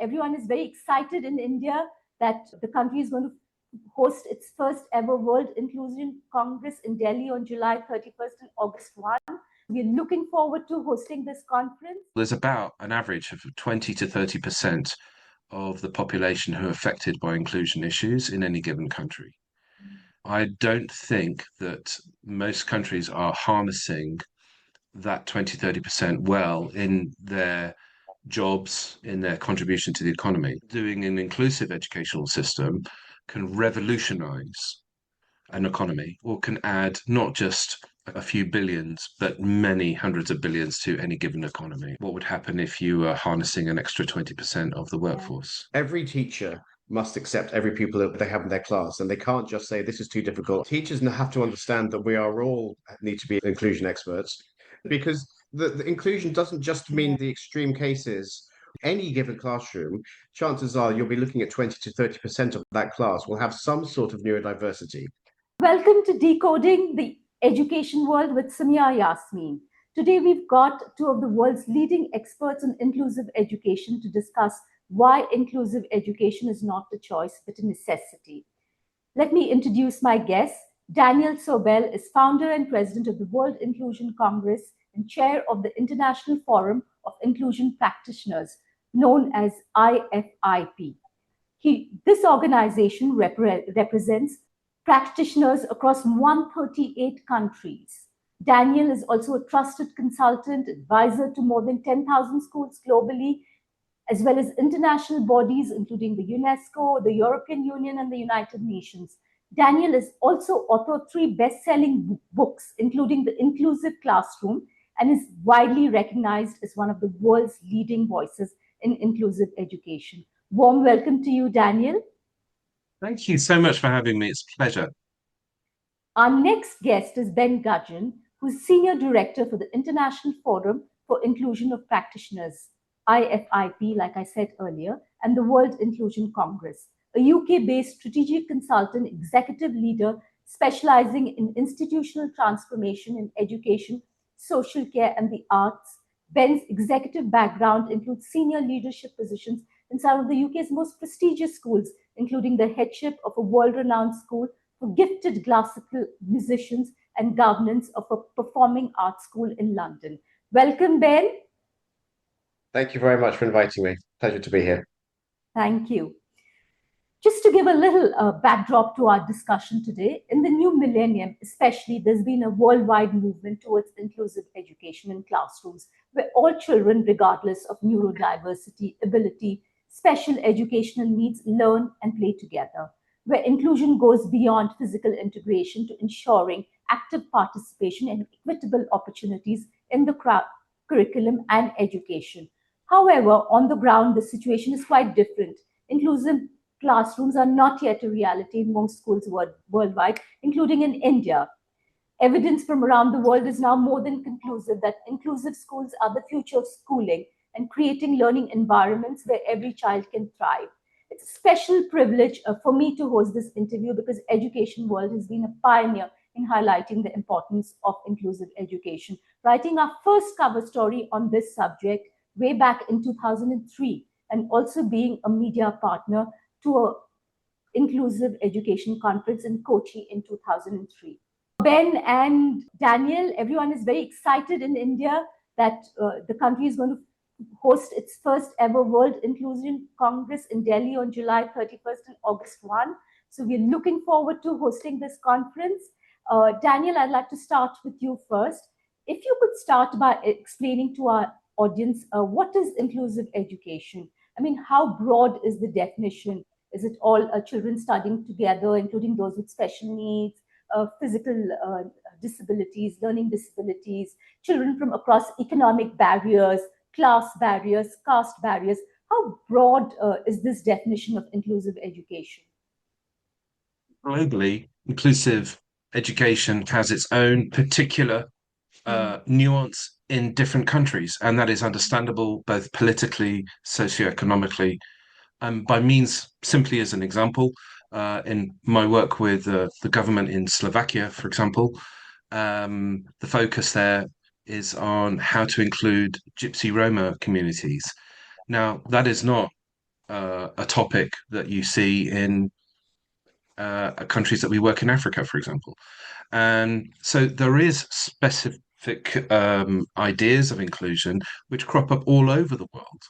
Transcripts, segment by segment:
everyone is very excited in India that the country is going to host its first ever World Inclusion Congress in Delhi on July 31st and August 1. We're looking forward to hosting this conference. There's about an average of 20 to 30% of the population who are affected by inclusion issues in any given country. I don't think that most countries are harnessing that 20-30% well in their jobs, in their contribution to the economy. Doing an inclusive educational system can revolutionize an economy, or can add not just a few billions, but many hundreds of billions to any given economy. What would happen if you were harnessing an extra 20% of the workforce? Every teacher must accept every pupil that they have in their class, and they can't just say this is too difficult. Teachers have to understand that we are all need to be inclusion experts, because the inclusion doesn't just mean the extreme cases. Any given classroom, chances are you'll be looking at 20 to 30% of that class will have some sort of neurodiversity. Welcome to Decoding the Education World with Summiya Yasmeen. Today we've got two of the world's leading experts on inclusive education to discuss why inclusive education is not a choice but a necessity. Let me introduce my guests. Daniel Sobel is founder and president of the World Inclusion Congress and chair of the International Forum of Inclusion Practitioners, known as IFIP. This organization represents practitioners across 138 countries. Daniel is also a trusted consultant, advisor to more than 10,000 schools globally, as well as international bodies, including the UNESCO, the European Union, and the United Nations. Daniel is also author of 3 best-selling books, including The Inclusive Classroom, and is widely recognized as one of the world's leading voices in inclusive education. Warm welcome to you, Daniel. Thank you so much for having me. It's a pleasure. Our next guest is Ben Gudgeon, who's Senior Director for the International Forum for Inclusion of Practitioners, IFIP, like I said earlier, and the World Inclusion Congress, a UK-based strategic consultant, executive leader specializing in institutional transformation in education, social care, and the arts. Ben's executive background includes senior leadership positions in some of the UK's most prestigious schools, including the headship of a world-renowned school for gifted classical musicians and governance of a performing arts school in London. Welcome, Ben. Thank you very much for inviting me. Pleasure to be here. Thank you. Just to give a little backdrop to our discussion today, in the new millennium, especially, there's been a worldwide movement towards inclusive education in classrooms, where all children, regardless of neurodiversity, ability, special educational needs, learn and play together, where inclusion goes beyond physical integration to ensuring active participation and equitable opportunities in the curriculum and education. However, on the ground, the situation is quite different. Inclusive classrooms are not yet a reality in most schools worldwide, including in India. Evidence from around the world is now more than conclusive that inclusive schools are the future of schooling and creating learning environments where every child can thrive. It's a special privilege for me to host this interview because Education World has been a pioneer in highlighting the importance of inclusive education, writing our first cover story on this subject way back in 2003, and also being a media partner to an inclusive education conference in Kochi in 2003. Ben and Daniel, everyone is very excited in India that the country is going to host its first ever World Inclusion Congress in Delhi on July 31st and August 1. So we're looking forward to hosting this conference. Daniel, I'd like to start with you first. If you could start by explaining to our audience, what is inclusive education? I mean, how broad is the definition? Is it all children studying together, including those with special needs, physical disabilities, learning disabilities, children from across economic barriers, class barriers, caste barriers? How broad is this definition of inclusive education? Globally, inclusive education has its own particular nuance in different countries, and that is understandable both politically, socioeconomically. By means, simply as an example, in my work with the government in Slovakia, for example, the focus there is on how to include Gypsy Roma communities. Now, that is not a topic that you see in countries that we work in Africa, for example. And so there is specific ideas of inclusion which crop up all over the world,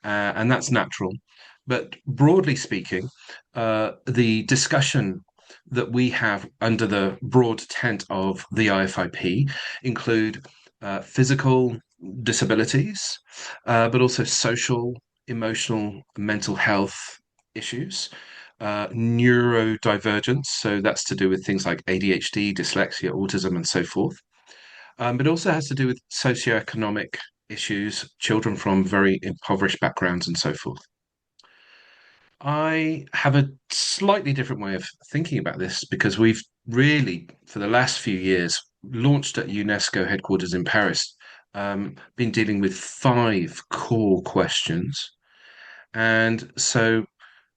and that's natural. But broadly speaking, the discussion that we have under the broad tent of the IFIP include physical disabilities, but also social, emotional, mental health issues, neurodivergence. So that's to do with things like ADHD, dyslexia, autism, and so forth. But it also has to do with socioeconomic issues, children from very impoverished backgrounds, and so forth. I have a slightly different way of thinking about this because we've really, for the last few years, launched at UNESCO headquarters in Paris, been dealing with 5 core questions. And so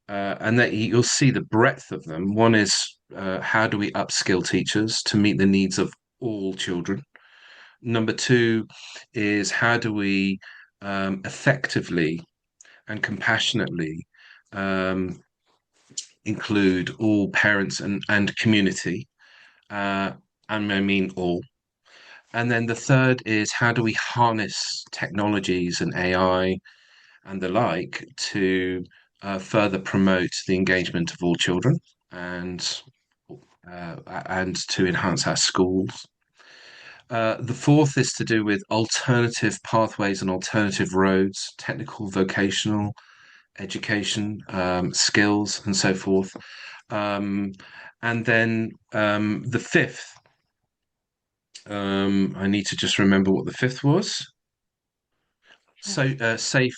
and that you'll see the breadth of them. One is how do we upskill teachers to meet the needs of all children? Number 2 is how do we effectively and compassionately um, include all parents and community, and I mean all. And then the third is how do we harness technologies and AI and the like to further promote the engagement of all children and to enhance our schools. The fourth is to do with alternative pathways and alternative roads, technical, vocational education, skills, and so forth. And then the fifth, I need to just remember what the fifth was. So safe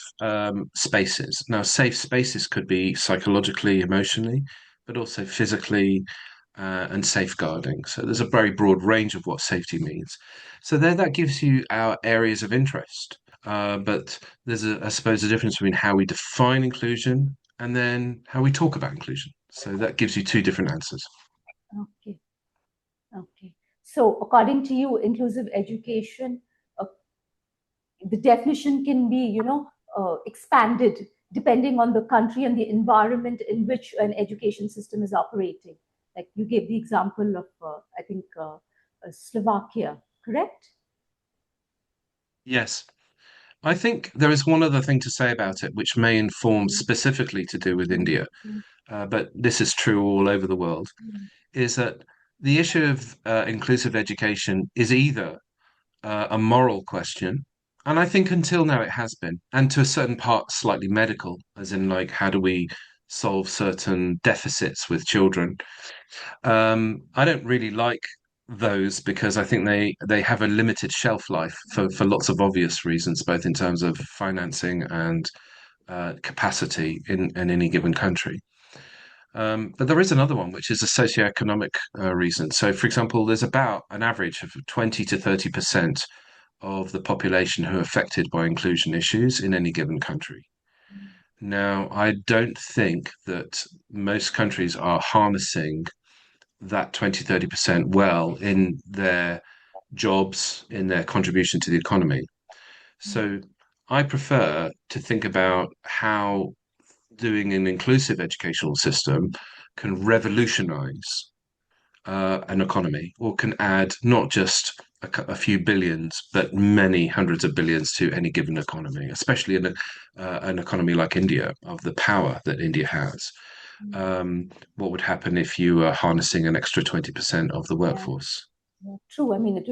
spaces. Now, safe spaces could be psychologically, emotionally, but also physically and safeguarding. So there's a very broad range of what safety means. So there, that gives you our areas of interest. But there's, I suppose, a difference between how we define inclusion and then how we talk about inclusion. So that gives you 2 different answers. Okay. Okay. So according to you, inclusive education, the definition can be, expanded depending on the country and the environment in which an education system is operating. Like you gave the example of, I think, Slovakia, correct? Yes. I think there is one other thing to say about it, which may inform specifically to do with India, but this is true all over the world, is that the issue of inclusive education is either a moral question, and I think until now it has been, and to a certain part slightly medical, as in like how do we solve certain deficits with children. I don't really like those because I think they have a limited shelf life for lots of obvious reasons, both in terms of financing and capacity in any given country. But there is another one, which is a socioeconomic reason. So, for example, there's about an average of 20 to 30% of the population who are affected by inclusion issues in any given country. Now, I don't think that most countries are harnessing that 20, 30% well in their jobs, in their contribution to the economy. So I prefer to think about how doing an inclusive educational system can revolutionize an economy or can add not just a few billions, but many hundreds of billions to any given economy, especially in an economy like India, of the power that India has. What would happen if you were harnessing an extra 20% of the workforce? Yeah, true. I mean, it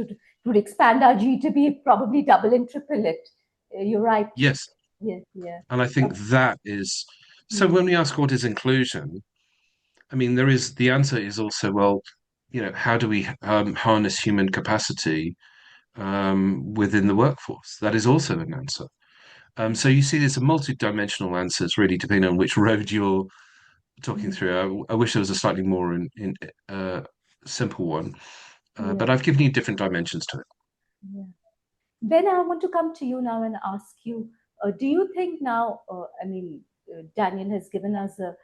would expand our GDP, probably double and triple it. You're right. Yes. Yeah, yeah. And I think that is so when we ask what is inclusion, I mean, the answer is also, well, how do we harness human capacity within the workforce? That is also an answer. So you see, there's a multi-dimensional answers really depending on which road you're talking through. I wish there was a slightly more simple one, but I've given you different dimensions to it. Yeah. Ben, I want to come to you now and ask you, do you think now, Daniel has given us a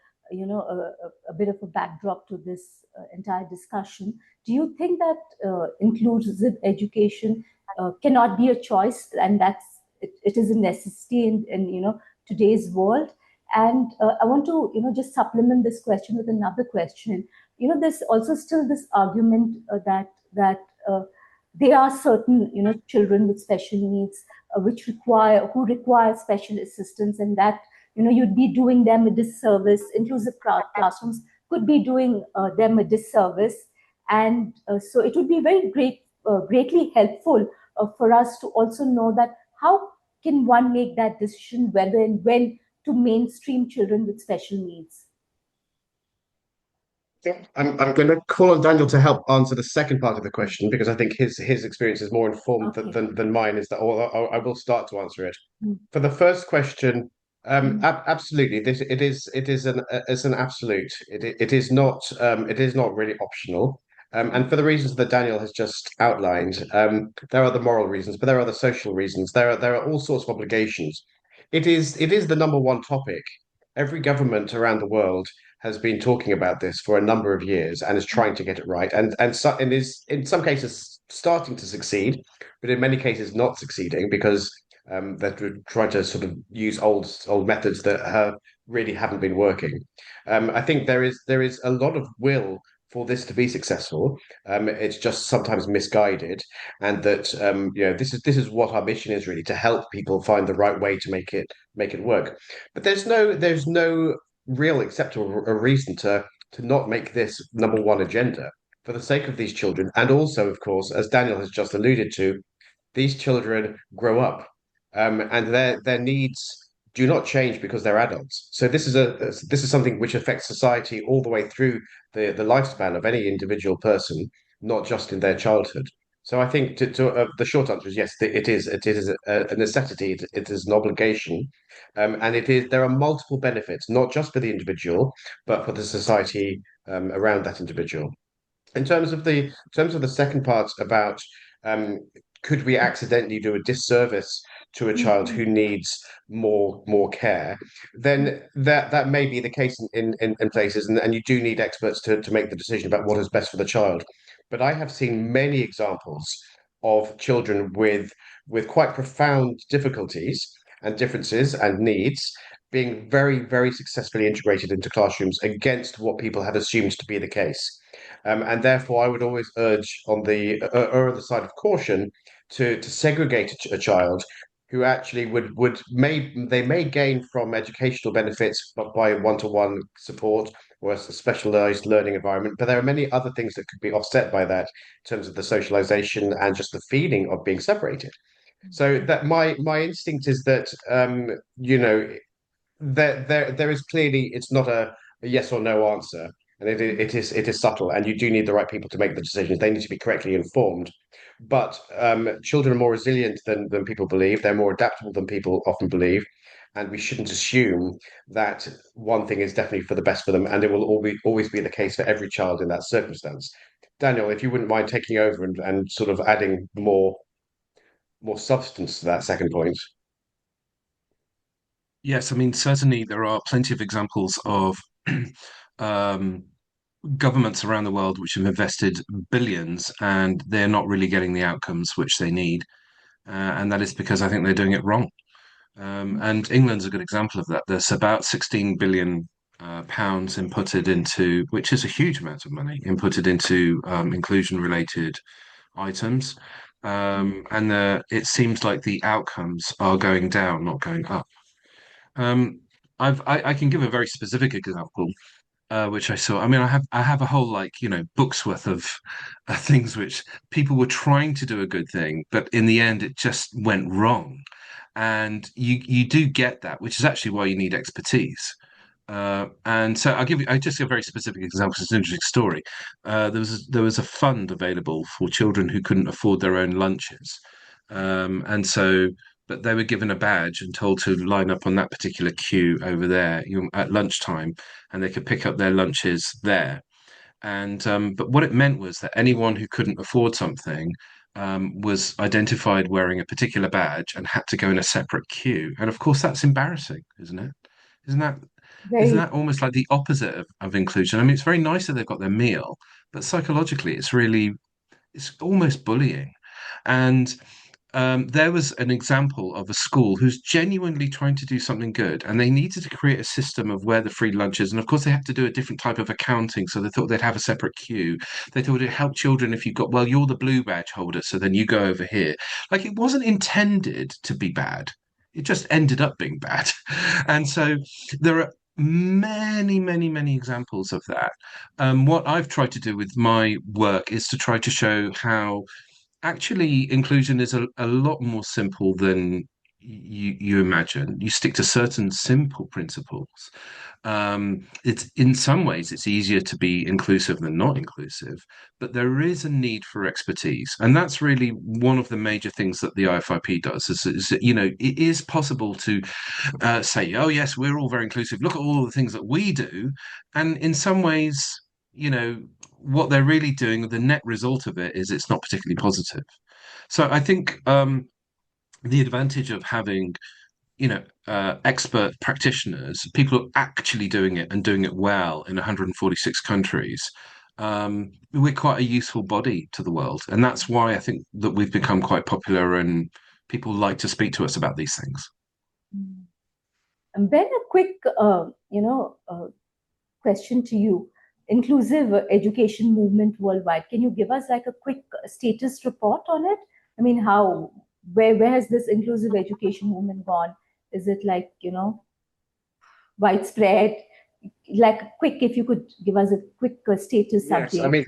bit of a backdrop to this entire discussion. Do you think that inclusive education cannot be a choice, and it is a necessity in today's world? And I want to, just supplement this question with another question. There's also still this argument that there are certain, children with special needs who require special assistance, and that you'd be doing them a disservice. Inclusive classrooms could be doing them a disservice, and so it would be greatly helpful for us to also know that how can one make that decision whether and when to mainstream children with special needs. I'm going to call on Daniel to help answer the second part of the question, because I think his experience is more informed than mine is. That, or I will start to answer it. For the first question, absolutely, it's an absolute. It is not really optional. And for the reasons that Daniel has just outlined, there are the moral reasons, but there are the social reasons. There are all sorts of obligations. It is the number one topic. Every government around the world has been talking about this for a number of years and is trying to get it right, and is in some cases starting to succeed, but in many cases not succeeding because they're trying to sort of use old methods that really haven't been working. I think there is a lot of will for this to be successful. It's just sometimes misguided, and that this is what our mission is, really, to help people find the right way to make it work. But there's no real acceptable reason to not make this number one agenda for the sake of these children. And also, of course, as Daniel has just alluded to, these children grow up, and their needs do not change because they're adults. So this is something which affects society all the way through the lifespan of any individual person, not just in their childhood. So I think the short answer is yes, it is a necessity. It is an obligation, and there are multiple benefits, not just for the individual, but for the society around that individual. In terms of the second part about um, could we accidentally do a disservice to a child who needs more care, then that may be the case in places, and you do need experts to make the decision about what is best for the child. But I have seen many examples of children with quite profound difficulties and differences and needs being very, very successfully integrated into classrooms against what people have assumed to be the case. And therefore, I would always urge on the side of caution to segregate a child who actually may gain from educational benefits by one-to-one support or a specialized learning environment, but there are many other things that could be offset by that in terms of the socialization and just the feeling of being separated. So that my instinct is that there is clearly, it's not a yes or no answer, and it is subtle, and you do need the right people to make the decisions. They need to be correctly informed. But children are more resilient than people believe. They're more adaptable than people often believe, and we shouldn't assume that one thing is definitely for the best for them, and it will always be the case for every child in that circumstance. Daniel, if you wouldn't mind taking over and sort of adding more substance to that second point. Yes, I mean, certainly there are plenty of examples of um, governments around the world which have invested billions and they're not really getting the outcomes which they need. And that is because I think they're doing it wrong. And England's a good example of that. There's about 16 billion pounds inputted into, which is a huge amount of money, inputted into inclusion-related items. And it seems like the outcomes are going down, not going up. I can give a very specific example, which I saw. I mean, I have a whole books worth of things which people were trying to do a good thing, but in the end it just went wrong. And you do get that, which is actually why you need expertise. And so I just give a very specific example. It's an interesting story. There was a fund available for children who couldn't afford their own lunches, and so but they were given a badge and told to line up on that particular queue over there at lunchtime, and they could pick up their lunches there. And but what it meant was that anyone who couldn't afford something was identified wearing a particular badge and had to go in a separate queue. And of course, that's embarrassing, isn't it? Isn't that isn't Very. that almost like the opposite of inclusion? I mean, it's very nice that they've got their meal, but psychologically, it's almost bullying. And there was an example of a school who's genuinely trying to do something good, and they needed to create a system of where the free lunch is. And of course, they had to do a different type of accounting, so they thought they'd have a separate queue. They thought it'd help children if you got, well, you're the blue badge holder, so then you go over here. Like, it wasn't intended to be bad. It just ended up being bad. And so there are many, many, many examples of that. What I've tried to do with my work is to try to show how actually inclusion is a lot more simple than you imagine. You stick to certain simple principles. It's in some ways it's easier to be inclusive than not inclusive, but there is a need for expertise, and that's really one of the major things that the IFIP does. Is that, it is possible to say, oh yes, we're all very inclusive. Look at all the things that we do, and in some ways, what they're really doing, the net result of it is it's not particularly positive. So I think the advantage of having, expert practitioners, people who are actually doing it and doing it well in 146 countries, we're quite a useful body to the world. And that's why I think that we've become quite popular and people like to speak to us about these things. And Ben, a quick, question to you. Inclusive education movement worldwide. Can you give us like a quick status report on it? I mean, where has this inclusive education movement gone? Is it like, widespread? Like quick, if you could give us a quick status Yes, update. I mean,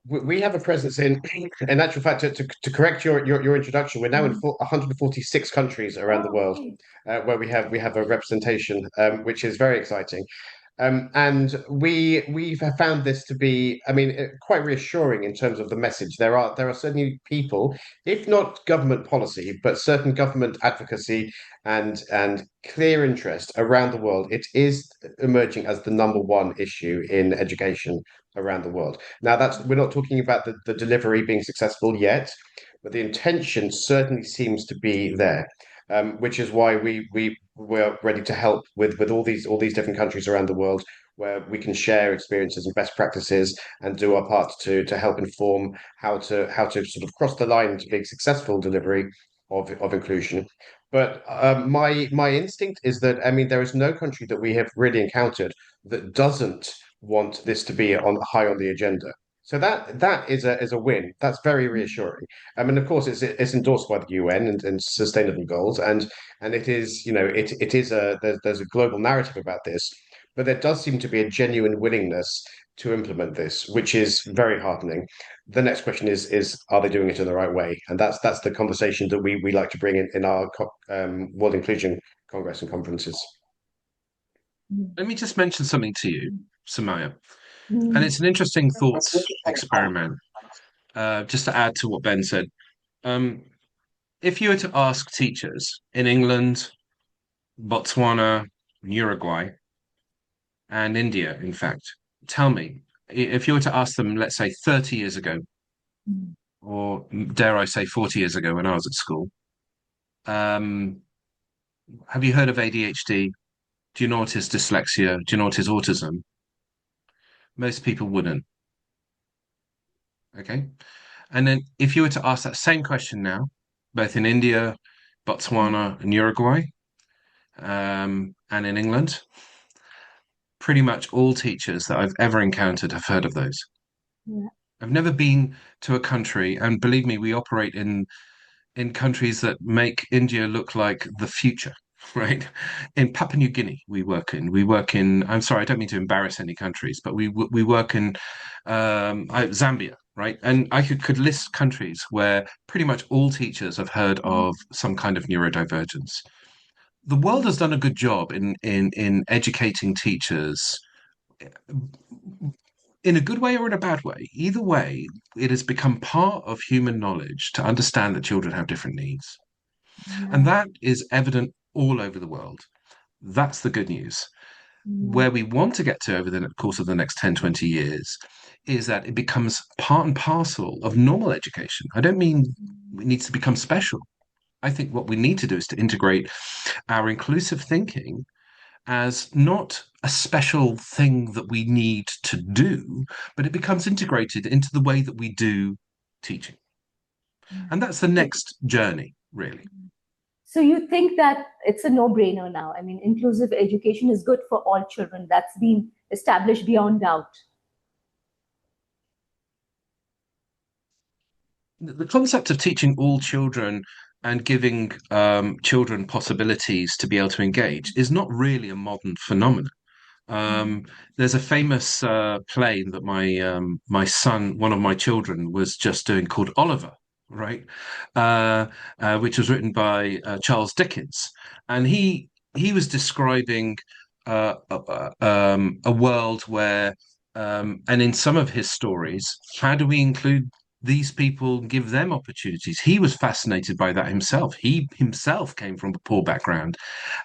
we have a presence in actual fact, to correct your introduction, we're now in 146 countries around the world, Okay. where we have a representation, which is very exciting. And we've found this to be, I mean, quite reassuring in terms of the message. There are certainly people, if not government policy, but certain government advocacy and clear interest around the world. It is emerging as the number one issue in education around the world. Now, we're not talking about the delivery being successful yet, but the intention certainly seems to be there. Which is why we're ready to help with all these different countries around the world, where we can share experiences and best practices and do our part to help inform how to sort of cross the line into being successful delivery of inclusion. But my instinct is that, I mean, there is no country that we have really encountered that doesn't want this to be high on the agenda. So that is a win. That's very reassuring. I mean, of course, it's endorsed by the UN and sustainable goals, and it is, it is there's a global narrative about this, but there does seem to be a genuine willingness to implement this, which is very heartening. The next question is are they doing it in the right way? And that's the conversation that we like to bring in our World Inclusion Congress and conferences. Let me just mention something to you, Summiya, and it's an interesting thought experiment. Just to add to what Ben said, if you were to ask teachers in England, Botswana, Uruguay, and India, in fact, tell me, if you were to ask them, let's say 30 years ago, or dare I say 40 years ago when I was at school, have you heard of ADHD? Do you know what is dyslexia? Do you know what is autism? Most people wouldn't. Okay. And then if you were to ask that same question now, both in India, Botswana, and Uruguay, and in England, pretty much all teachers that I've ever encountered have heard of those. Yeah. I've never been to a country, and believe me, we operate in countries that make India look like the future, right? In Papua New Guinea, we work in. I'm sorry, I don't mean to embarrass any countries, but we work in Zambia, right? And I could list countries where pretty much all teachers have heard of some kind of neurodivergence. The world has done a good job in educating teachers in a good way or in a bad way. Either way, it has become part of human knowledge to understand that children have different needs. And that is evident all over the world. That's the good news. Where we want to get to over the course of the next 10, 20 years is that it becomes part and parcel of normal education. I don't mean it needs to become special. I think what we need to do is to integrate our inclusive thinking as not a special thing that we need to do, but it becomes integrated into the way that we do teaching. And that's the next journey, really. So you think that it's a no-brainer now? I mean, inclusive education is good for all children. That's been established beyond doubt. The concept of teaching all children and giving children possibilities to be able to engage is not really a modern phenomenon. There's a famous play that my son, one of my children, was just doing called Oliver, right? Which was written by Charles Dickens, and he was describing a world where, and in some of his stories, how do we include these people, give them opportunities? He was fascinated by that himself. He himself came from a poor background,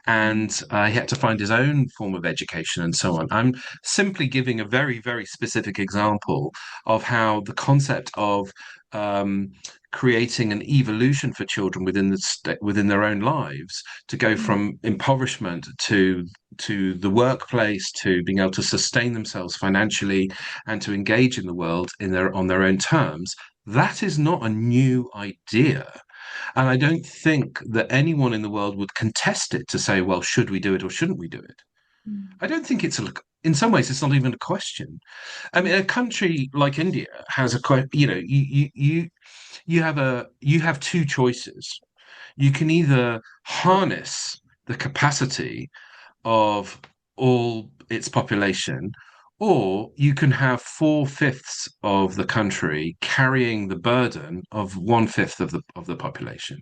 and he had to find his own form of education and so on. I'm simply giving a very, very specific example of how the concept of creating an evolution for children within their own lives to go from impoverishment to the workplace, to being able to sustain themselves financially and to engage in the world on their own terms. That is not a new idea. And I don't think that anyone in the world would contest it to say, well, should we do it or shouldn't we do it? I don't think in some ways, it's not even a question. I mean, a country like India has you have two choices. You can either harness the capacity of all its population, or you can have 4/5 of the country carrying the burden of 1/5 of the population.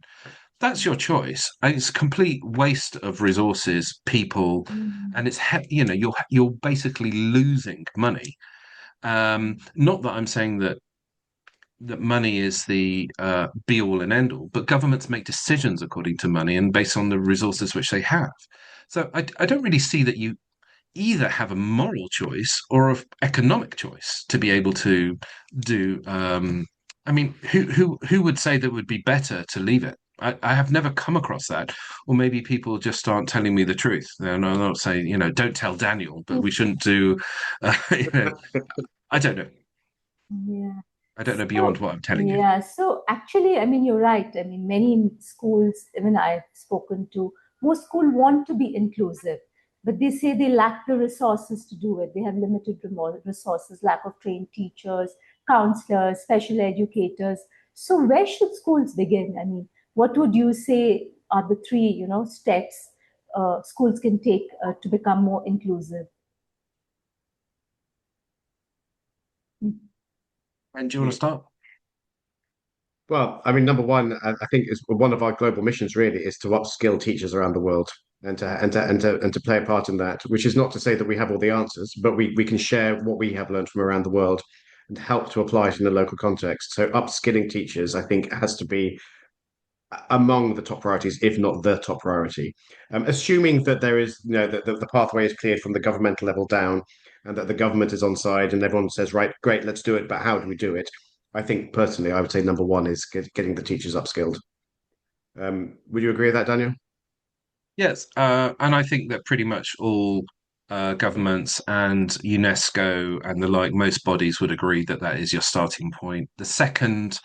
That's your choice. And it's a complete waste of resources, people, and you're basically losing money. Not that I'm saying that money is the be all and end all, but governments make decisions according to money and based on the resources which they have. So I don't really see that you either have a moral choice or an economic choice to be able to do. I mean, who would say that it would be better to leave it? I have never come across that, or maybe people just aren't telling me the truth. And I'm not saying, don't tell Daniel, but we shouldn't do. I don't know. Yeah. I don't know beyond what I'm telling you. Yeah. So actually, I mean, you're right. I mean, many schools, even I've spoken to, most schools want to be inclusive, but they say they lack the resources to do it. They have limited resources, lack of trained teachers, counselors, special educators. So where should schools begin? I mean, what would you say are the three, steps schools can take to become more inclusive? And do you want to start? Well, I mean, number one, I think is one of our global missions really is to upskill teachers around the world and to play a part in that. Which is not to say that we have all the answers, but we can share what we have learned from around the world and help to apply it in the local context. So upskilling teachers, I think, has to be among the top priorities, if not the top priority. Assuming that there is, that the pathway is cleared from the governmental level down, and that the government is on side, and everyone says, right, great, let's do it, but how do we do it? I think personally, I would say number one is getting the teachers upskilled. Would you agree with that, Daniel? Yes, and I think that pretty much all governments and UNESCO and the like, most bodies would agree that that is your starting point. The second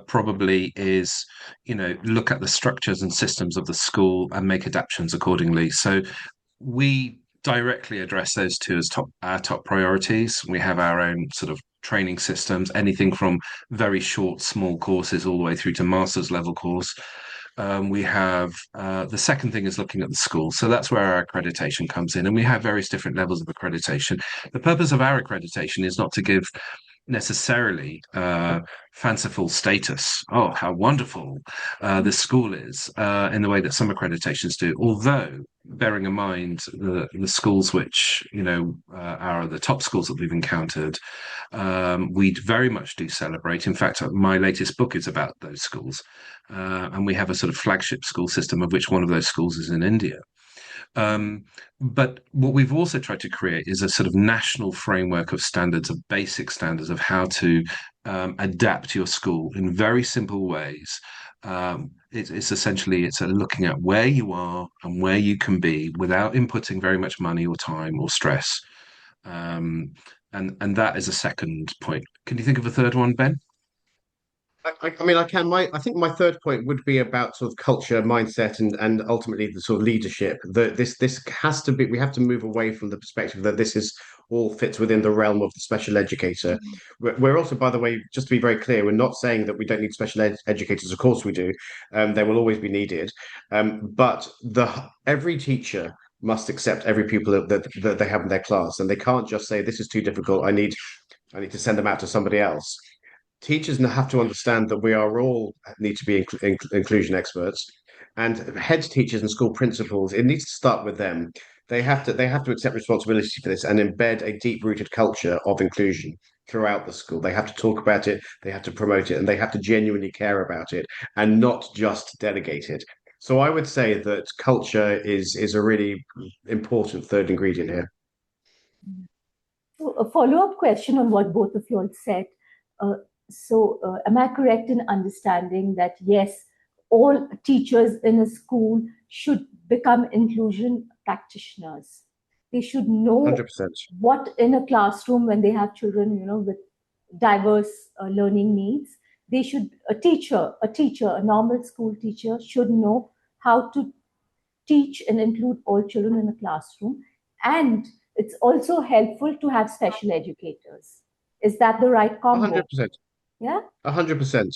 probably is, look at the structures and systems of the school and make adaptations accordingly. So we directly address those two as our top priorities. We have our own sort of training systems, anything from very short, small courses all the way through to master's level course. We have the second thing is looking at the school. So that's where our accreditation comes in. And we have various different levels of accreditation. The purpose of our accreditation is not to give necessarily fanciful status. Oh, how wonderful the school is in the way that some accreditations do. Although, bearing in mind the schools which are the top schools that we've encountered, we very much do celebrate. In fact, my latest book is about those schools, and we have a sort of flagship school system of which one of those schools is in India. But what we've also tried to create is a sort of national framework of standards, of basic standards of how to adapt your school in very simple ways. It's essentially looking at where you are and where you can be without inputting very much money or time or stress. And that is a second point. Can you think of a third one, Ben? I can. I think my third point would be about sort of culture, mindset, and ultimately the sort of leadership. That this has to be. We have to move away from the perspective that this is all fits within the realm of the special educator. We're also, by the way, just to be very clear, we're not saying that we don't need educators. Of course, we do. They will always be needed. But every teacher must accept every pupil that they have in their class, and they can't just say this is too difficult. I need to send them out to somebody else. Teachers have to understand that we are all need to be inclusion experts, and head teachers and school principals. It needs to start with them. They have to accept responsibility for this and embed a deep rooted culture of inclusion throughout the school. They have to talk about it, they have to promote it, and they have to genuinely care about it and not just delegate it. So I would say that culture is a really important third ingredient here. So a follow-up question on what both of you all said. Uh, am I correct in understanding that yes, all teachers in a school should become inclusion practitioners? They should know 100%. what in a classroom when they have children, with diverse learning needs, a normal school teacher should know how to teach and include all children in the classroom. And it's also helpful to have special educators. Is that the right combo? 100%. Yeah. 100%.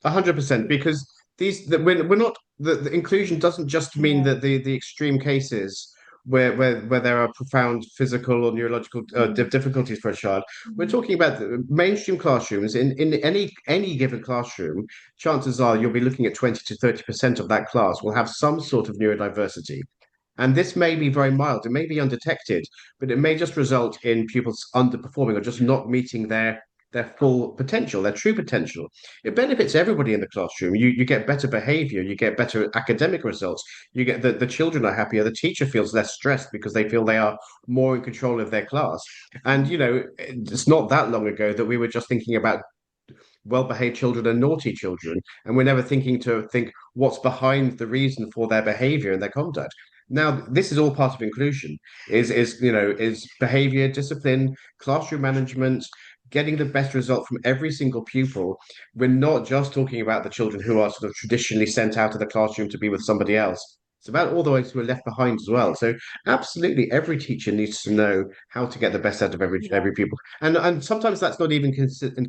100%. Because we're not the inclusion doesn't just mean Yeah. that the extreme cases where there are profound physical or neurological difficulties for a child. We're talking about the mainstream classrooms. In any given classroom, chances are you'll be looking at 20 to 30% of that class will have some sort of neurodiversity. And this may be very mild, it may be undetected, but it may just result in pupils underperforming or just not meeting their full potential, their true potential. It benefits everybody in the classroom. You get better behavior, you get better academic results, you get the children are happier, the teacher feels less stressed because they feel they are more in control of their class. And it's not that long ago that we were just thinking about well-behaved children and naughty children, and we're never thinking to think what's behind the reason for their behavior and their conduct. Now, this is all part of inclusion. Is behavior, discipline, classroom management, getting the best result from every single pupil. We're not just talking about the children who are sort of traditionally sent out of the classroom to be with somebody else. It's about all those who are left behind as well. So absolutely, every teacher needs to know how to get the best out of every pupil. And sometimes that's not even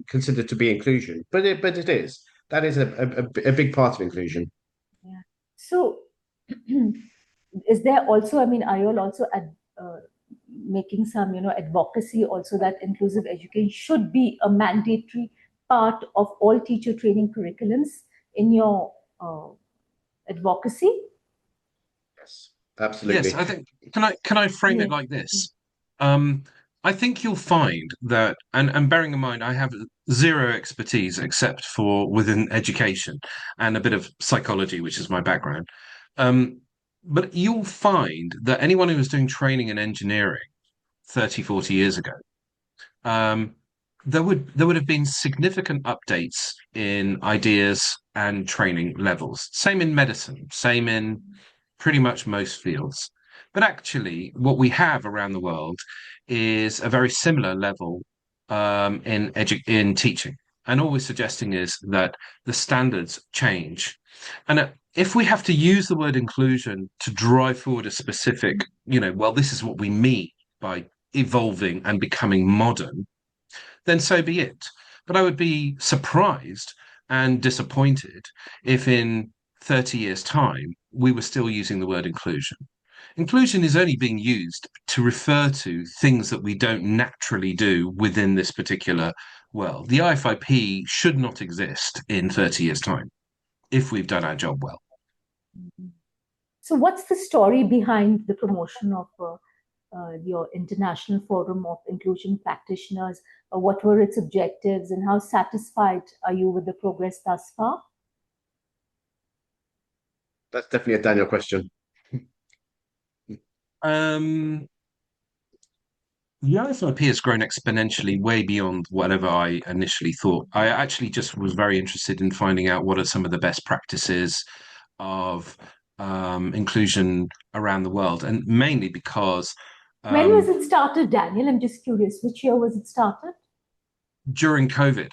considered to be inclusion, but it is. That is a big part of inclusion. Yeah. So, is there also? I mean, are you all also making some, advocacy also that inclusive education should be a mandatory part of all teacher training curriculums in your advocacy? Yes, absolutely. Yes, I think can I frame it like this? I think you'll find that, and bearing in mind, I have zero expertise except for within education and a bit of psychology, which is my background. But you'll find that anyone who was doing training in engineering 30, 40 years ago, there would have been significant updates in ideas and training levels. Same in medicine, same in pretty much most fields. But actually, what we have around the world is a very similar level in teaching. And all we're suggesting is that the standards change. And if we have to use the word inclusion to drive forward a specific, well, this is what we mean by evolving and becoming modern, then so be it. But I would be surprised and disappointed if in 30 years' time we were still using the word inclusion. Inclusion is only being used to refer to things that we don't naturally do within this particular world. The IFIP should not exist in 30 years' time if we've done our job well. So, what's the story behind the promotion of your International Forum of Inclusion Practitioners? What were its objectives, and how satisfied are you with the progress thus far? That's definitely a Daniel question. The IFIP has grown exponentially way beyond whatever I initially thought. I actually just was very interested in finding out what are some of the best practices of inclusion around the world, and mainly because when was it started, Daniel? I'm just curious. Which year was it started? During COVID.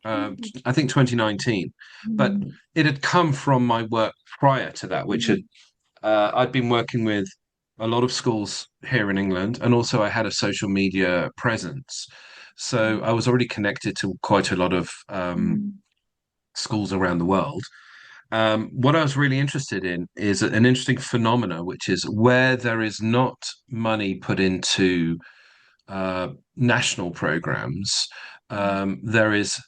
I think 2019, but it had come from my work prior to that, which had I'd been working with a lot of schools here in England, and also I had a social media presence. So I was already connected to quite a lot of schools around the world. What I was really interested in is an interesting phenomena, which is where there is not money put into national programs, there is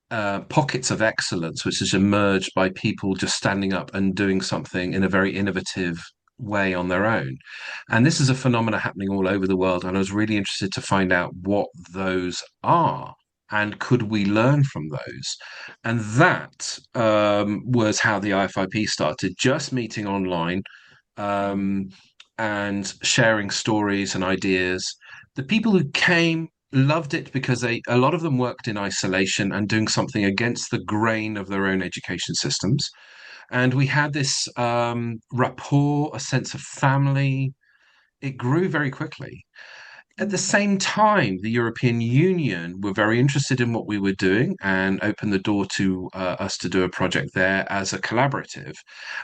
pockets of excellence which has emerged by people just standing up and doing something in a very innovative way on their own. And this is a phenomena happening all over the world. And I was really interested to find out what those are and could we learn from those. And that was how the IFIP started, just meeting online and sharing stories and ideas. The people who came loved it because a lot of them worked in isolation and doing something against the grain of their own education systems. And we had this rapport, a sense of family. It grew very quickly. At the same time, the European Union were very interested in what we were doing and opened the door to us to do a project there as a collaborative.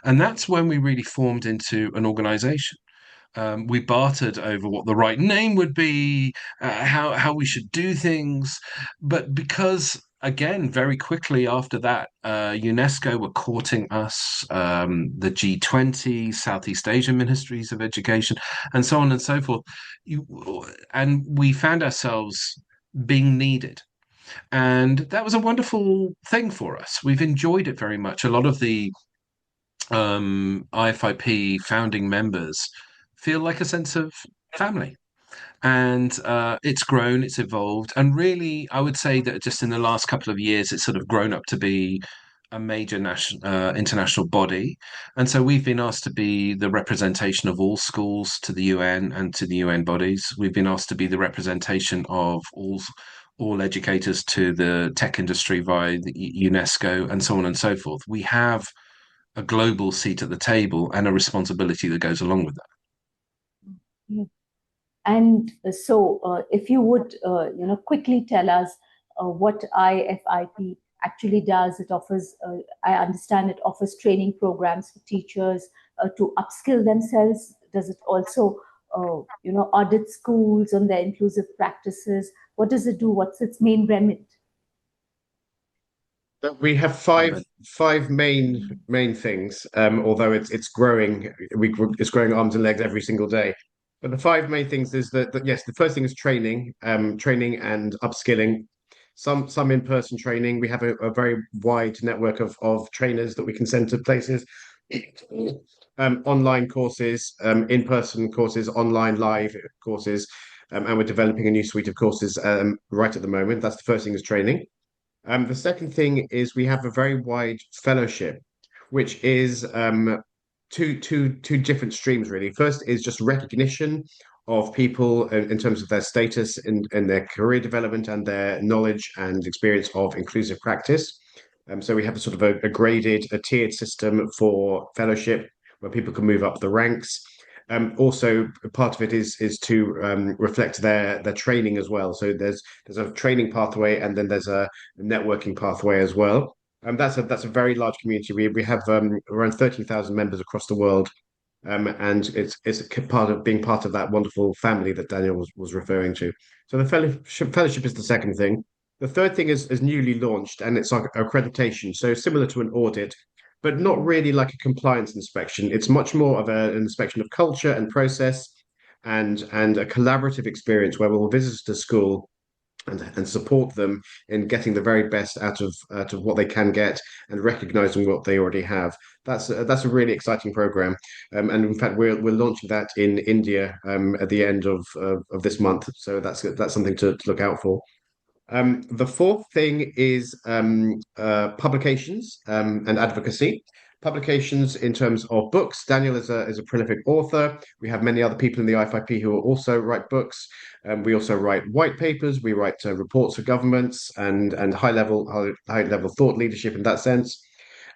And that's when we really formed into an organization. We bartered over what the right name would be, how we should do things, but because again, very quickly after that, UNESCO were courting us, the G20, Southeast Asian Ministries of Education, and so on and so forth. And we found ourselves being needed. And that was a wonderful thing for us. We've enjoyed it very much. A lot of the IFIP founding members feel like a sense of family. And it's grown, it's evolved. And really, I would say that just in the last couple of years, it's sort of grown up to be a major international body. And so we've been asked to be the representation of all schools to the UN and to the UN bodies. We've been asked to be the representation of all educators to the tech industry via the UNESCO and so on and so forth. We have a global seat at the table and a responsibility that goes along with that. And so, if you would, quickly tell us what IFIP actually does. It offers, I understand, it offers training programs for teachers to upskill themselves. Does it also, audit schools on their inclusive practices? What does it do? What's its main remit? We have five main things. Although it's growing, it's growing arms and legs every single day. But the five main things is that yes, the first thing is training, training and upskilling. Some in-person training. We have a very wide network of trainers that we can send to places. Online courses, in-person courses, online live courses, and we're developing a new suite of courses right at the moment. That's the first thing is training. The second thing is we have a very wide fellowship, which is two different streams really. First is just recognition of people in terms of their status in their career development and their knowledge and experience of inclusive practice. So we have a sort of a graded, a tiered system for fellowship where people can move up the ranks. Also, part of it is to reflect their training as well. So there's a training pathway, and then there's a networking pathway as well. That's a very large community. We have around 13,000 members across the world, and it's part of being part of that wonderful family that Daniel was referring to. So the fellowship is the second thing. The third thing is newly launched, and it's like accreditation. So similar to an audit, but not really like a compliance inspection. It's much more of an inspection of culture and process, and a collaborative experience where we'll visit the school and support them in getting the very best out of what they can get and recognizing what they already have. That's a really exciting program, and in fact we're launching that in India at the end of this month. So that's something to look out for. The fourth thing is publications and advocacy. Publications in terms of books. Daniel is a prolific author. We have many other people in the IFIP who also write books. We also write white papers. We write reports for governments and high level thought leadership in that sense.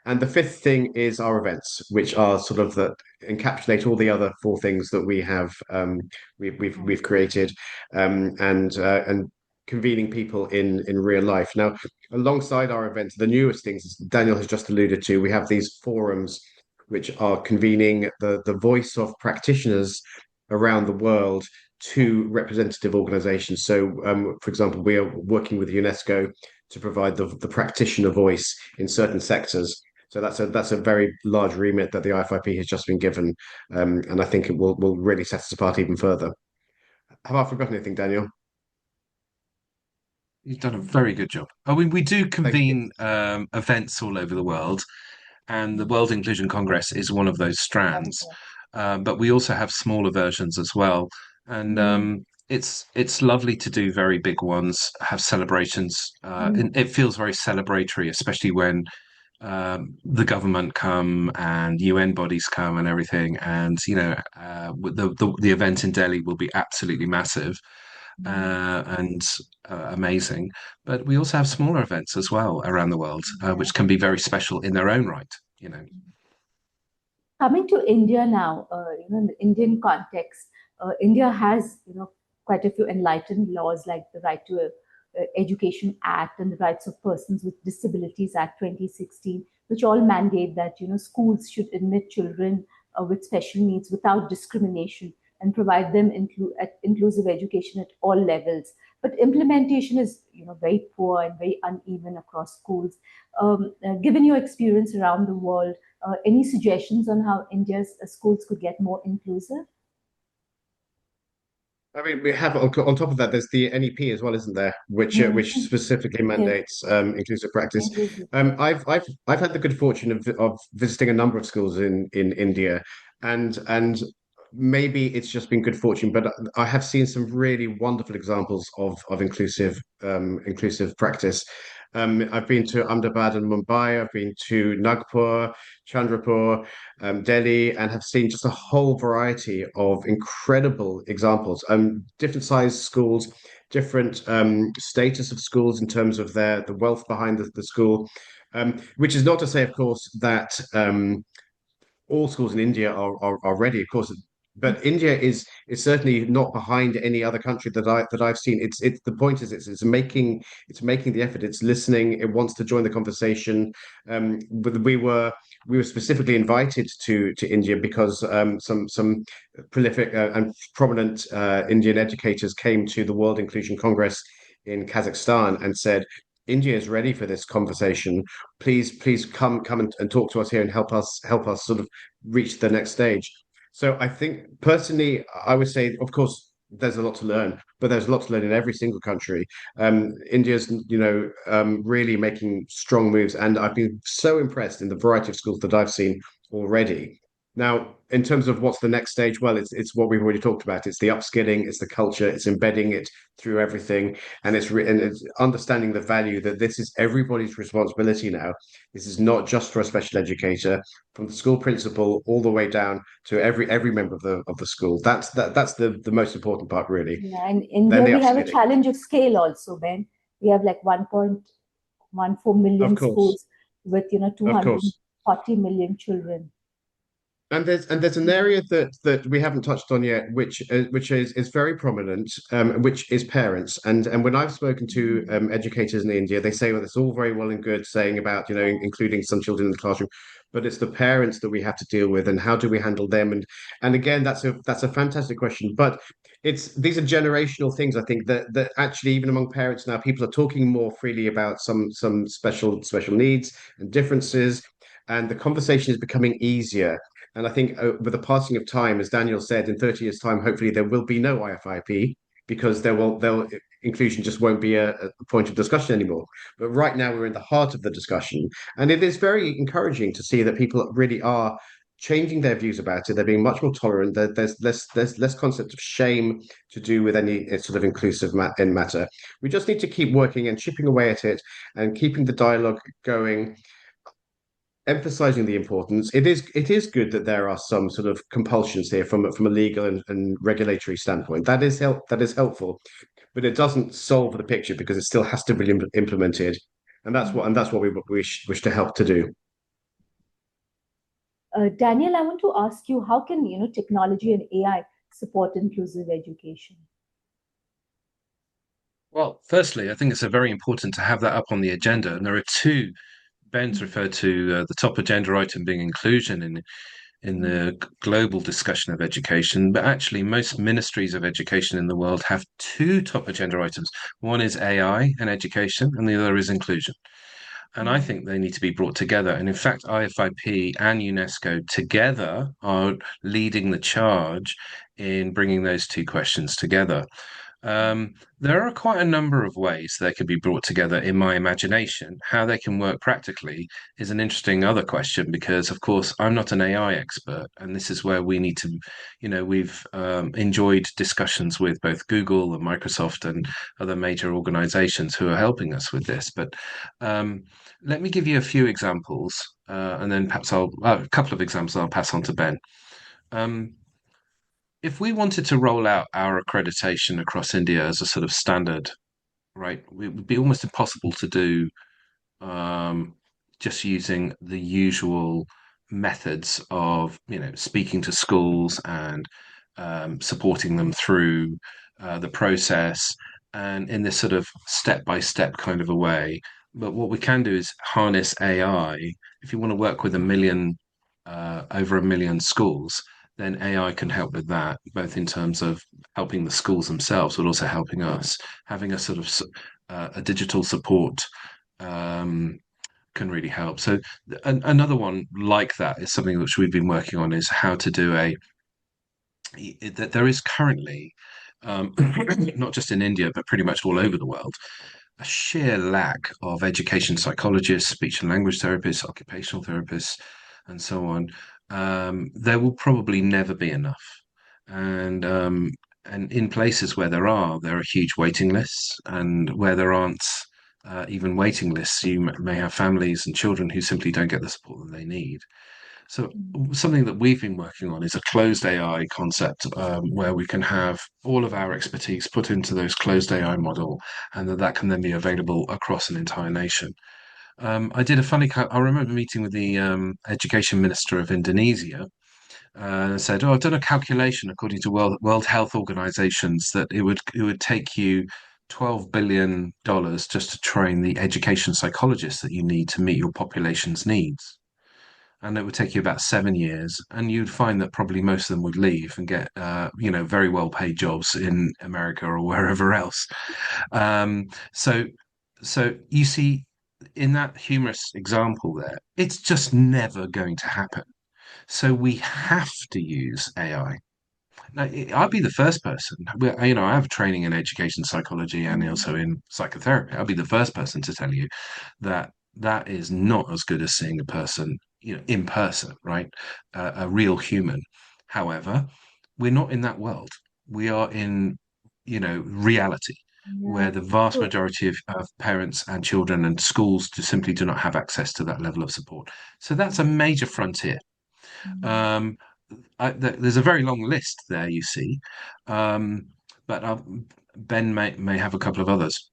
And the fifth thing is our events, which are sort of that encapsulate all the other four things that we have we've created and convening people in real life. Now, alongside our events, the newest things, as Daniel has just alluded to, we have these forums which are convening the voice of practitioners around the world to representative organizations. So, for example, we are working with UNESCO to provide the practitioner voice in certain sectors. So that's a very large remit that the IFIP has just been given, and I think it will really set us apart even further. Have I forgotten anything, Daniel? You've done a very good job. I mean, we do Thank you. convene events all over the world, and the World Inclusion Congress is one of those strands. But we also have smaller versions as well, and it's lovely to do very big ones, have celebrations. And it feels very celebratory, especially when the government come and UN bodies come and everything. And the event in Delhi will be absolutely massive and amazing. But we also have smaller events as well around the world, which can be very special in their own right. Coming to India now, in the Indian context, India has, quite a few enlightened laws like the Right to Education Act and the Rights of Persons with Disabilities Act 2016, which all mandate that, schools should admit children with special needs without discrimination and provide them inclusive education at all levels. But implementation is, very poor and very uneven across schools. Given your experience around the world, any suggestions on how India's schools could get more inclusive? I mean, we have on top of that, there's the NEP as well, isn't there? Which specifically mandates inclusive practice. I've had the good fortune of visiting a number of schools in India, and maybe it's just been good fortune, but I have seen some really wonderful examples of inclusive practice. I've been to Ahmedabad and Mumbai. I've been to Nagpur, Chandrapur, Delhi, and have seen just a whole variety of incredible examples. Different sized schools, different status of schools in terms of the wealth behind the school. Which is not to say, of course, that all schools in India are ready, of course. But India is certainly not behind any other country that I've seen. It's the point is it's making the effort. It's listening. It wants to join the conversation. But we were specifically invited to India because some prolific and prominent Indian educators came to the World Inclusion Congress in Kazakhstan and said, India is ready for this conversation. Please come and talk to us here and help us sort of reach the next stage. So I think personally, I would say, of course, there's a lot to learn, but there's a lot to learn in every single country. India's, really making strong moves, and I've been so impressed in the variety of schools that I've seen already. Now, in terms of what's the next stage, well, it's what we've already talked about. It's the upskilling, it's the culture, it's embedding it through everything, and it's understanding the value that this is everybody's responsibility now. This is not just for a special educator, from the school principal all the way down to every member of the school. That's the most important part, really. Yeah, in India, we have a challenge of scale also, Ben. We have like 1.14 million schools with 240 million children. And there's an area that we haven't touched on yet, which is very prominent, which is parents. And when I've spoken to educators in India, they say, well, it's all very well and good saying about including some children in the classroom, but it's the parents that we have to deal with, and how do we handle them? And again, that's a fantastic question. But these are generational things. I think that actually even among parents now, people are talking more freely about some special needs and differences, and the conversation is becoming easier. And I think with the passing of time, as Daniel said, in 30 years' time, hopefully there will be no IFIP because inclusion just won't be a point of discussion anymore. But right now we're in the heart of the discussion. And it is very encouraging to see that people really are changing their views about it. They're being much more tolerant. There's less concept of shame to do with any sort of inclusive matter. We just need to keep working and chipping away at it and keeping the dialogue going, emphasizing the importance. It is good that there are some sort of compulsions here from a legal and regulatory standpoint. That is helpful, but it doesn't solve the picture because it still has to be implemented, and that's what we wish to help to do. Daniel, I want to ask you, how can technology and AI support inclusive education? Well, firstly, I think it's very important to have that up on the agenda. And there are two. Ben's referred to the top agenda item being inclusion in the global discussion of education, but actually most ministries of education in the world have two top agenda items. One is AI and education, and the other is inclusion. And I think they need to be brought together. And in fact, IFIP and UNESCO together are leading the charge in bringing those two questions together. There are quite a number of ways they can be brought together in my imagination. How they can work practically is an interesting other question because, of course, I'm not an AI expert, and this is where we need to, we've enjoyed discussions with both Google and Microsoft and other major organizations who are helping us with this. But let me give you a few examples, and then perhaps a couple of examples I'll pass on to Ben. If we wanted to roll out our accreditation across India as a sort of standard, right, it would be almost impossible to do just using the usual methods of, speaking to schools and supporting them through the process and in this sort of step-by-step kind of a way. But what we can do is harness AI. If you want to work with over 1 million schools, then AI can help with that, both in terms of helping the schools themselves, but also helping us, having a sort of a digital support can really help. So another one like that is something which we've been working on is how to do that there is currently, not just in India, but pretty much all over the world, a sheer lack of education psychologists, speech and language therapists, occupational therapists, and so on. There will probably never be enough. And in places where there are huge waiting lists, and where there aren't even waiting lists, you may have families and children who simply don't get the support that they need. So something that we've been working on is a closed AI concept, where we can have all of our expertise put into those closed AI model, and that can then be available across an entire nation. I did a funny. I remember meeting with the education minister of Indonesia, said, "Oh, I've done a calculation according to World Health Organizations that it would take you $12 billion just to train the education psychologists that you need to meet your population's needs." And it would take you about 7 years, and you'd find that probably most of them would leave and get, very well paid jobs in America or wherever else. So, you see, in that humorous example there, it's just never going to happen. So we have to use AI. Now, I'd be the first person. I have training in education psychology and also in psychotherapy. I'd be the first person to tell you that that is not as good as seeing a person, in person, right? A real human. However, we're not in that world. We are in, reality, where the vast majority of parents and children and schools simply do not have access to that level of support. So that's a major frontier. There's a very long list there, you see, but Ben may have a couple of others.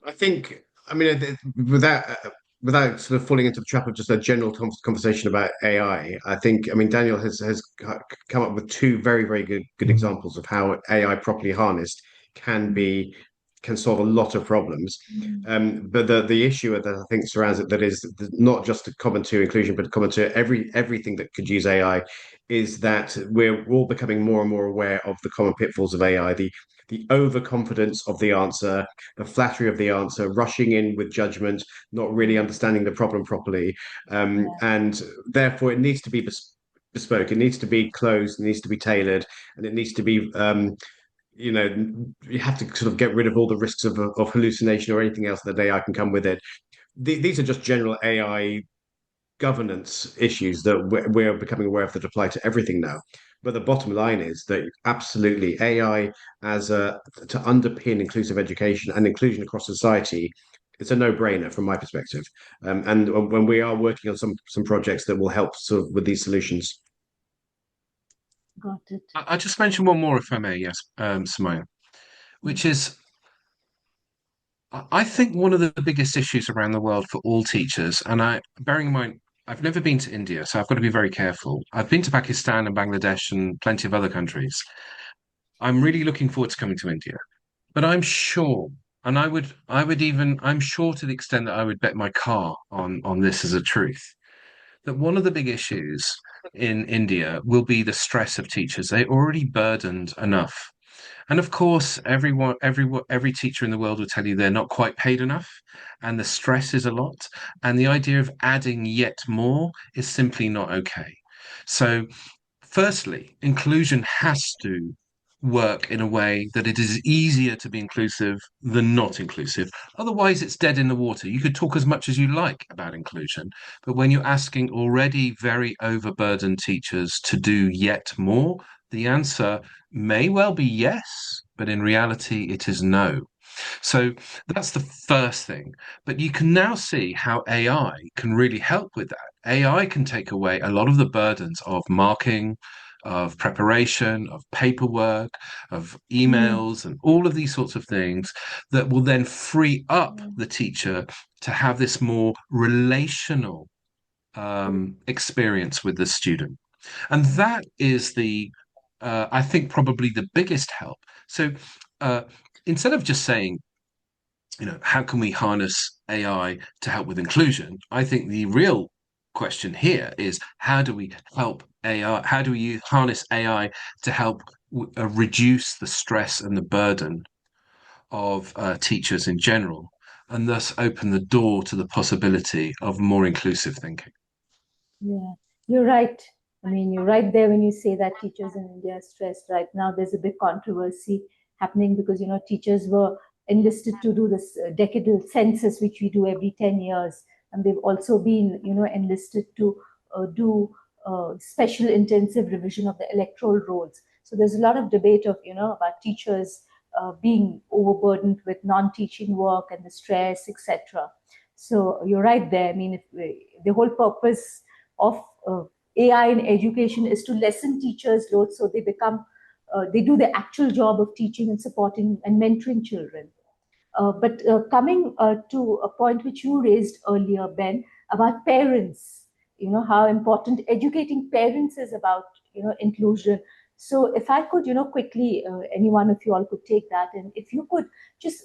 I think, I mean, without sort of falling into the trap of just a general conversation about AI, I think, I mean, Daniel has come up with two very, very good examples of how AI properly harnessed can solve a lot of problems. But the issue that I think surrounds it, that is not just common to inclusion, but common to everything that could use AI, is that we're all becoming more and more aware of the common pitfalls of AI, the overconfidence of the answer, the flattery of the answer, rushing in with judgment, not really understanding the problem properly, and therefore it needs to be bespoke. It needs to be closed. It needs to be tailored, and it needs to be you have to sort of get rid of all the risks of hallucination or anything else that AI can come with it. These are just general AI governance issues that we're becoming aware of that apply to everything now. But the bottom line is that absolutely AI to underpin inclusive education and inclusion across society, it's a no-brainer from my perspective. And when we are working on some projects that will help sort of with these solutions. Got it. I'll just mention one more, if I may, yes, Summiya, which is, I think one of the biggest issues around the world for all teachers, and bearing in mind, I've never been to India, so I've got to be very careful. I've been to Pakistan and Bangladesh and plenty of other countries. I'm really looking forward to coming to India. But I'm sure, and I'm sure to the extent that I would bet my car on this as a truth, that one of the big issues in India will be the stress of teachers. They're already burdened enough. And of course, every teacher in the world will tell you they're not quite paid enough, and the stress is a lot. And the idea of adding yet more is simply not okay. So, firstly, inclusion has to work in a way that it is easier to be inclusive than not inclusive. Otherwise, it's dead in the water. You could talk as much as you like about inclusion, but when you're asking already very overburdened teachers to do yet more, the answer may well be yes, but in reality, it is no. So that's the first thing. But you can now see how AI can really help with that. AI can take away a lot of the burdens of marking, of preparation, of paperwork, of emails, and all of these sorts of things that will then free up the teacher to have this more relational experience with the student. And that is I think, probably the biggest help. So uh, instead of just saying, how can we harness AI to help with inclusion? I think the real question here is how do we help AI? How do we harness AI to help reduce the stress and the burden of teachers in general, and thus open the door to the possibility of more inclusive thinking? Yeah, you're right. I mean, you're right there when you say that teachers in India are stressed right now. There's a big controversy happening because, teachers were enlisted to do this decadal census, which we do every 10 years. And they've also been, enlisted to do special intensive revision of the electoral rolls. So there's a lot of debate of, about teachers being overburdened with non-teaching work and the stress, etc. So you're right there. I mean, the whole purpose of AI in education is to lessen teachers' load so they do the actual job of teaching and supporting and mentoring children. But coming to a point which you raised earlier, Ben, about parents, how important educating parents is about, inclusion. So if I could, quickly, any one of you all could take that, and if you could just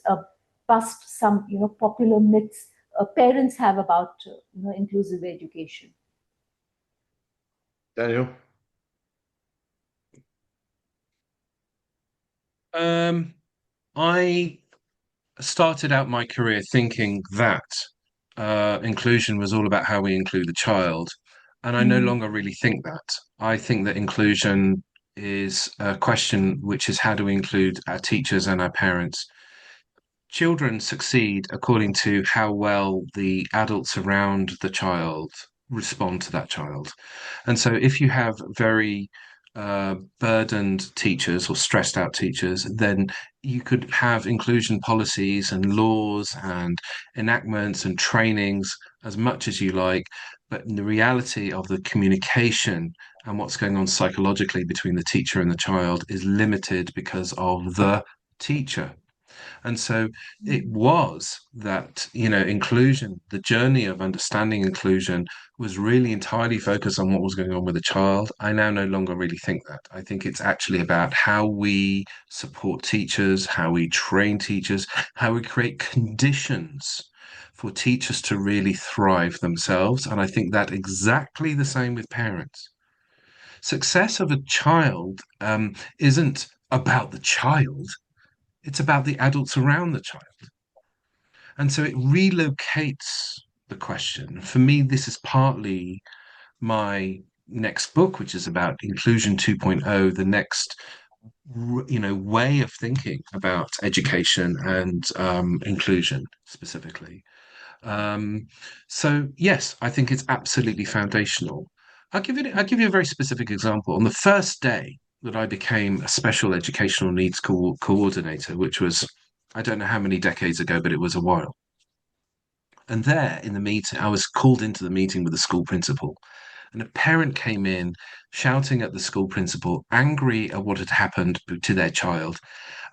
bust some, popular myths parents have about, inclusive education. Daniel? I started out my career thinking that inclusion was all about how we include the child. And I no longer really think that. I think that inclusion is a question which is how do we include our teachers and our parents. Children succeed according to how well the adults around the child respond to that child. And so if you have very burdened teachers or stressed out teachers, then you could have inclusion policies and laws and enactments and trainings as much as you like. But the reality of the communication and what's going on psychologically between the teacher and the child is limited because of the teacher. And so it was that, inclusion, the journey of understanding inclusion was really entirely focused on what was going on with the child. I now no longer really think that. I think it's actually about how we support teachers, how we train teachers, how we create conditions for teachers to really thrive themselves. And I think that exactly the same with parents. Success of a child isn't about the child. It's about the adults around the child. And so it relocates the question. For me, this is partly my next book, which is about Inclusion 2.0, the next way of thinking about education and inclusion specifically. So yes, I think it's absolutely foundational. I'll give you a very specific example. On the first day that I became a special educational needs coordinator, which was, I don't know how many decades ago, but it was a while. And there in the meeting, I was called into the meeting with the school principal, and a parent came in shouting at the school principal, angry at what had happened to their child,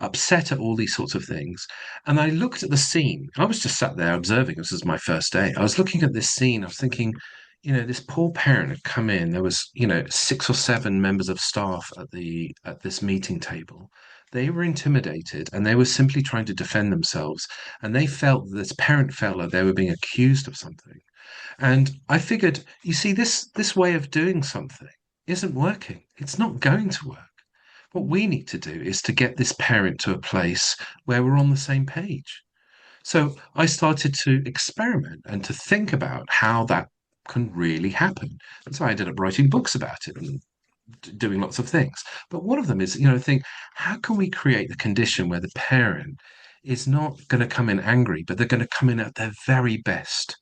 upset at all these sorts of things. And I looked at the scene. I was just sat there observing. This was my first day. I was looking at this scene. I was thinking, this poor parent had come in. There was, 6 or 7 members of staff at this meeting table. They were intimidated and they were simply trying to defend themselves. And they felt, this parent felt like they were being accused of something. And I figured, you see, this way of doing something isn't working. It's not going to work. What we need to do is to get this parent to a place where we're on the same page. So I started to experiment and to think about how that can really happen. And so I ended up writing books about it and doing lots of things. But one of them is, think, how can we create the condition where the parent is not going to come in angry, but they're going to come in at their very best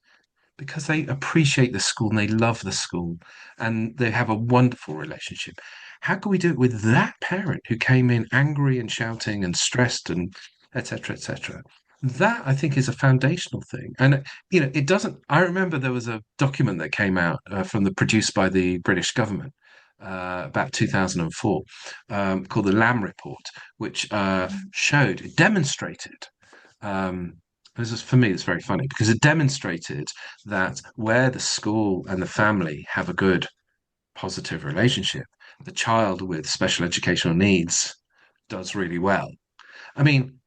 because they appreciate the school and they love the school and they have a wonderful relationship. How can we do it with that parent who came in angry and shouting and stressed and etc. etc.? That I think is a foundational thing, and it doesn't. I remember there was a document that came out produced by the British government about 2004 called the Lamb Report, which demonstrated. This is, for me, it's very funny because it demonstrated that where the school and the family have a good, positive relationship, the child with special educational needs does really well. I mean,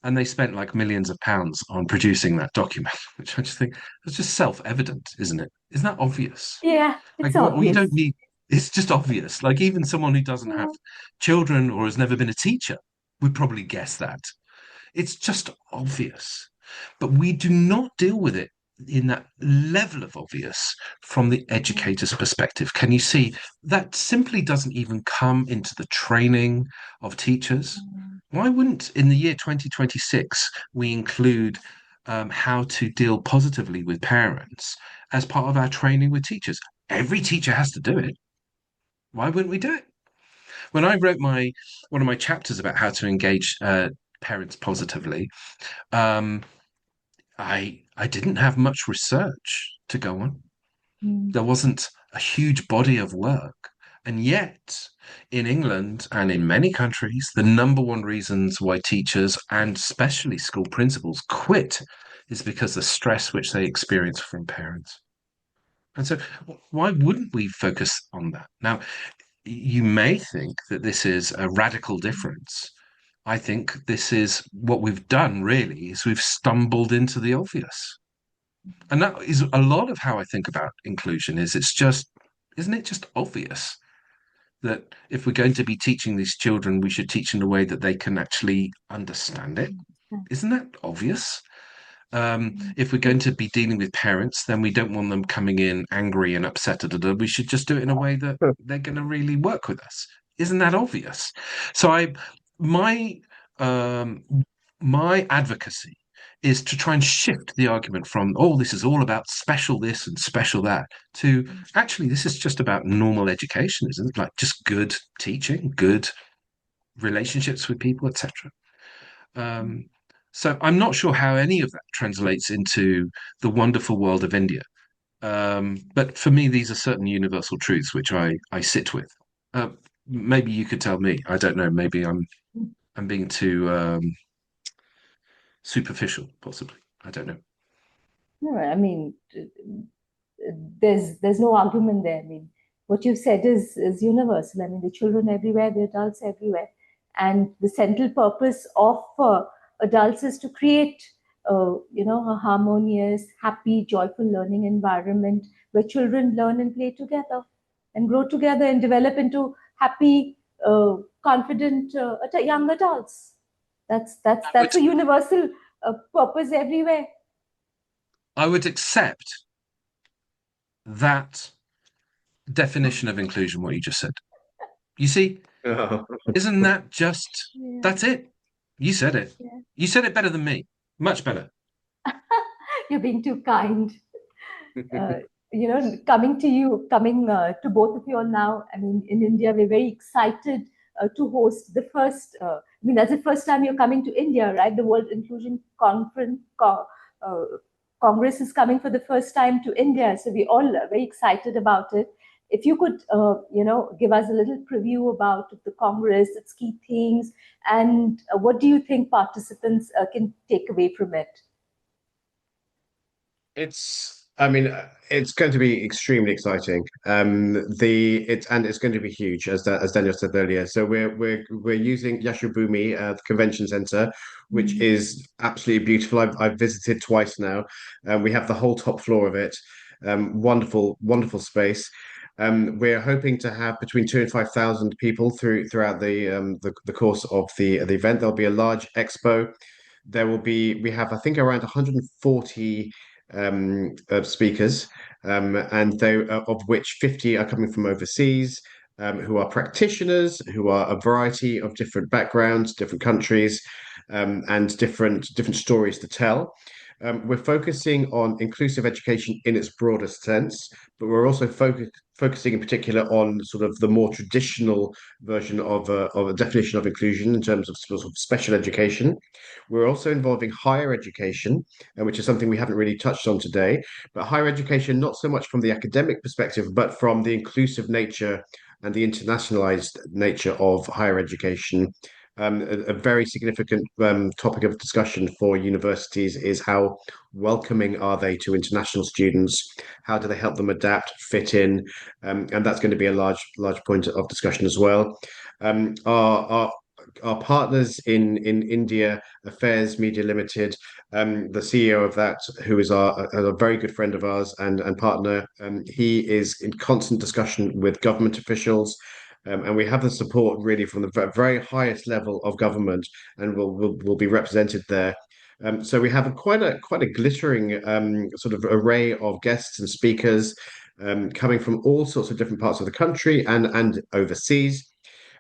and they spent like millions of pounds on producing that document, which I just think is just self-evident, isn't it? Isn't that obvious? Yeah, Like it's what we obvious. don't need, it's just obvious. Like even someone who doesn't have children or has never been a teacher would probably guess that. It's just obvious. But we do not deal with it in that level of obvious from the educator's perspective. Can you see that simply doesn't even come into the training of teachers? Why wouldn't, in the year 2026, we include how to deal positively with parents as part of our training with teachers? Every teacher has to do it. Why wouldn't we do it? When I wrote one of my chapters about how to engage parents positively, um, I didn't have much research to go on. There wasn't a huge body of work. And yet, in England and in many countries, the number one reasons why teachers and especially school principals quit is because the stress which they experience from parents. And so, why wouldn't we focus on that? Now, you may think that this is a radical difference. I think this is what we've done really is we've stumbled into the obvious. And that is a lot of how I think about inclusion is it's just, isn't it just obvious that if we're going to be teaching these children, we should teach in a way that they can actually understand it? Isn't that obvious? If we're going to be dealing with parents, then we don't want them coming in angry and upset. We should just do it in a way that they're going to really work with us. Isn't that obvious? So my advocacy is to try and shift the argument from, oh, this is all about special this and special that, to actually, this is just about normal education, isn't it? Like just good teaching, good relationships with people, etc. So I'm not sure how any of that translates into the wonderful world of India. But for me, these are certain universal truths which I sit with. Maybe you could tell me. I don't know. Maybe I'm being too superficial, possibly. I don't know. No, I mean, there's no argument there. I mean, what you've said is universal. I mean, the children everywhere, the adults everywhere, and the central purpose of adults is to create, a harmonious, happy, joyful learning environment where children learn and play together, and grow together and develop into happy, confident young adults. That's a universal purpose everywhere. I would accept that definition of inclusion, what you just said. You see, isn't that just, that's it. You said it. Yeah. You said it better than me. Much better. You're being too kind. Coming to both of you all now, I mean, in India, we're very excited to host the first, that's the first time you're coming to India, right? The World Inclusion Congress is coming for the first time to India. So we're all very excited about it. If you could, give us a little preview about the Congress, its key themes, and what do you think participants can take away from it? It's I mean, it's going to be extremely exciting. It's going to be huge, as Daniel said earlier. So we're using Yashobumi, the convention center, which is absolutely beautiful. I've visited twice now. We have the whole top floor of it. Wonderful space. We're hoping to have between 2 and 5,000 people throughout the course of the event. There'll be a large expo. We have, I think, around 140 speakers, and of which 50 are coming from overseas, who are practitioners, who are a variety of different backgrounds, different countries, and different stories to tell. We're focusing on inclusive education in its broadest sense, but we're also focusing in particular on sort of the more traditional version of a definition of inclusion in terms of sort of special education. We're also involving higher education, which is something we haven't really touched on today, but higher education, not so much from the academic perspective, but from the inclusive nature and the internationalized nature of higher education. A very significant topic of discussion for universities is how welcoming are they to international students? How do they help them adapt, fit in? And that's going to be a large point of discussion as well. Our partners in India Affairs Media Limited, the CEO of that, who is a very good friend of ours and partner, he is in constant discussion with government officials. And we have the support really from the very highest level of government, and will be represented there. So we have quite a glittering sort of array of guests and speakers coming from all sorts of different parts of the country and overseas.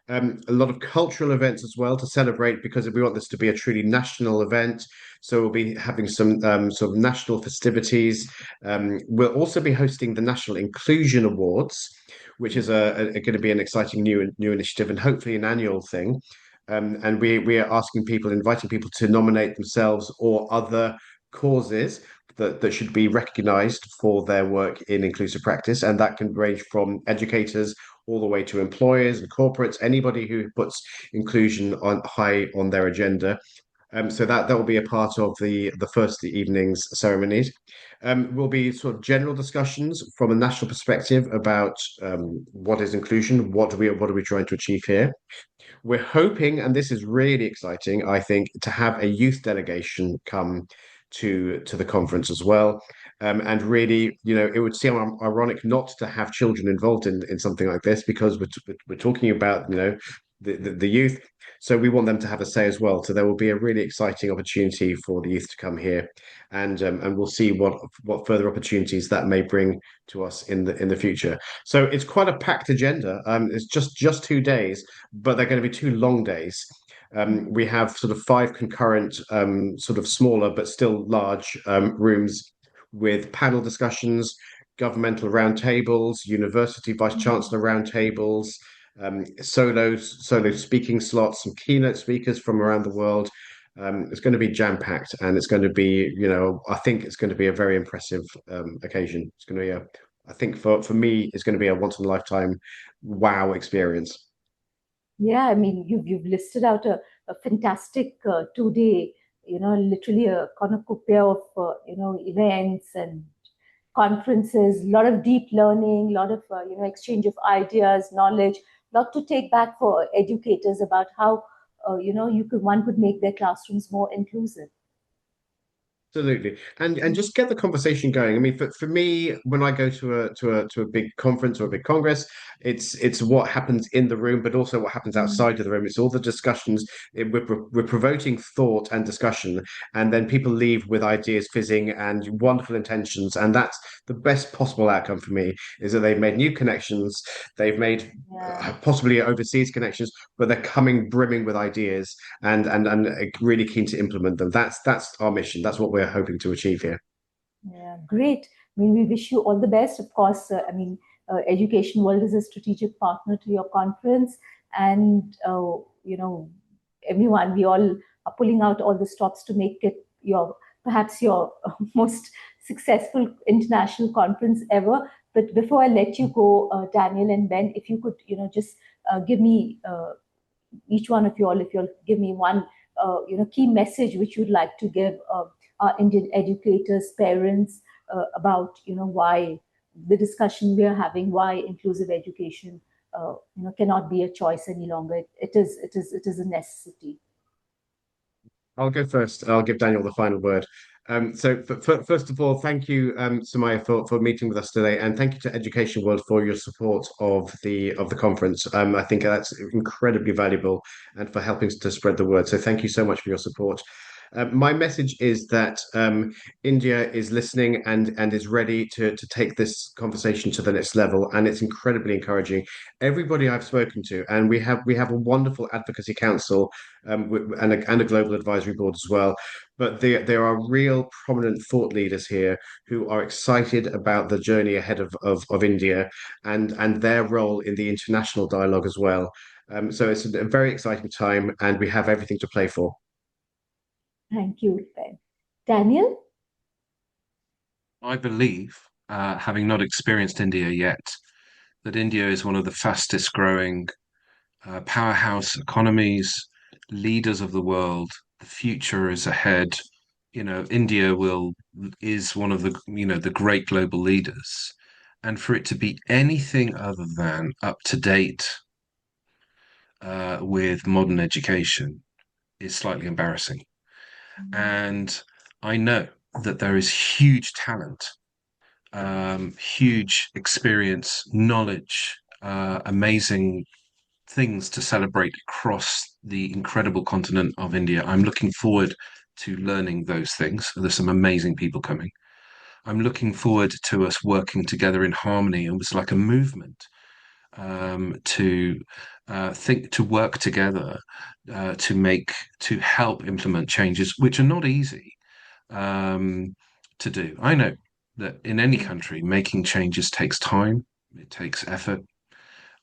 A lot of cultural events as well to celebrate, because we want this to be a truly national event. So we'll be having some sort of national festivities. We'll also be hosting the National Inclusion Awards, which is going to be an exciting new initiative and hopefully an annual thing. And we are inviting people to nominate themselves or other causes that should be recognized for their work in inclusive practice. And that can range from educators all the way to employers and corporates, anybody who puts inclusion high on their agenda. So that will be a part of the first evening's ceremonies. Will be sort of general discussions from a national perspective about what is inclusion, what are we trying to achieve here. We're hoping, and this is really exciting, I think, to have a youth delegation come to the conference as well. And really, it would seem ironic not to have children involved in something like this, because we're talking about, the youth. So we want them to have a say as well. So there will be a really exciting opportunity for the youth to come here, and we'll see what further opportunities that may bring to us in the future. So it's quite a packed agenda. It's just 2 days, but they're going to be 2 long days. We have sort of 5 concurrent, sort of smaller but still large rooms with panel discussions, governmental roundtables, university vice chancellor roundtables, solo speaking slots, some keynote speakers from around the world. It's going to be jam packed, and it's going to be, I think it's going to be a very impressive occasion. It's going to be I think for me, it's going to be a once in a lifetime wow experience. Yeah, I mean, you've listed out a fantastic 2 day, literally a cornucopia of events and conferences, a lot of deep learning, a lot of exchange of ideas, knowledge, a lot to take back for educators about how one could make their classrooms more inclusive. Absolutely, and just get the conversation going. I mean, for me, when I go to a big conference or a big congress, it's what happens in the room, but also what happens outside of the room. It's all the discussions. We're provoking thought and discussion, and then people leave with ideas fizzing and wonderful intentions, and that's the best possible outcome for me. Is that they've made new connections, they've made possibly overseas connections, but they're coming brimming with ideas and really keen to implement them. That's our mission. That's what we're hoping to achieve here. Yeah, great. I mean, we wish you all the best. Of course, Education World is a strategic partner to your conference, and everyone, we all are pulling out all the stops to make it perhaps your most successful international conference ever. But before I let you go, Daniel and Ben, if you could, just give me each one of you all, if you'll give me one, key message which you'd like to give our Indian educators, parents, about, why the discussion we are having, why inclusive education, cannot be a choice any longer. It is a necessity. I'll go first. I'll give Daniel the final word. First of all, thank you, Summiya, for meeting with us today, and thank you to Education World for your support of the conference. I think that's incredibly valuable, and for helping to spread the word. So thank you so much for your support. My message is that India is listening and is ready to take this conversation to the next level, and it's incredibly encouraging. Everybody I've spoken to, and we have a wonderful advocacy council and a global advisory board as well. But there are real prominent thought leaders here who are excited about the journey ahead of India and their role in the international dialogue as well. So it's a very exciting time, and we have everything to play for. Thank you, Ben. Daniel? I believe, having not experienced India yet, that India is one of the fastest growing powerhouse economies, leaders of the world. The future is ahead. India is one of the great global leaders, and for it to be anything other than up to date with modern education is slightly embarrassing. And I know that there is huge talent, huge experience, knowledge, amazing things to celebrate across the incredible continent of India. I'm looking forward to learning those things. There's some amazing people coming. I'm looking forward to us working together in harmony, almost like a movement, to work together, to help implement changes which are not easy to do. I know that in any country, making changes takes time, it takes effort,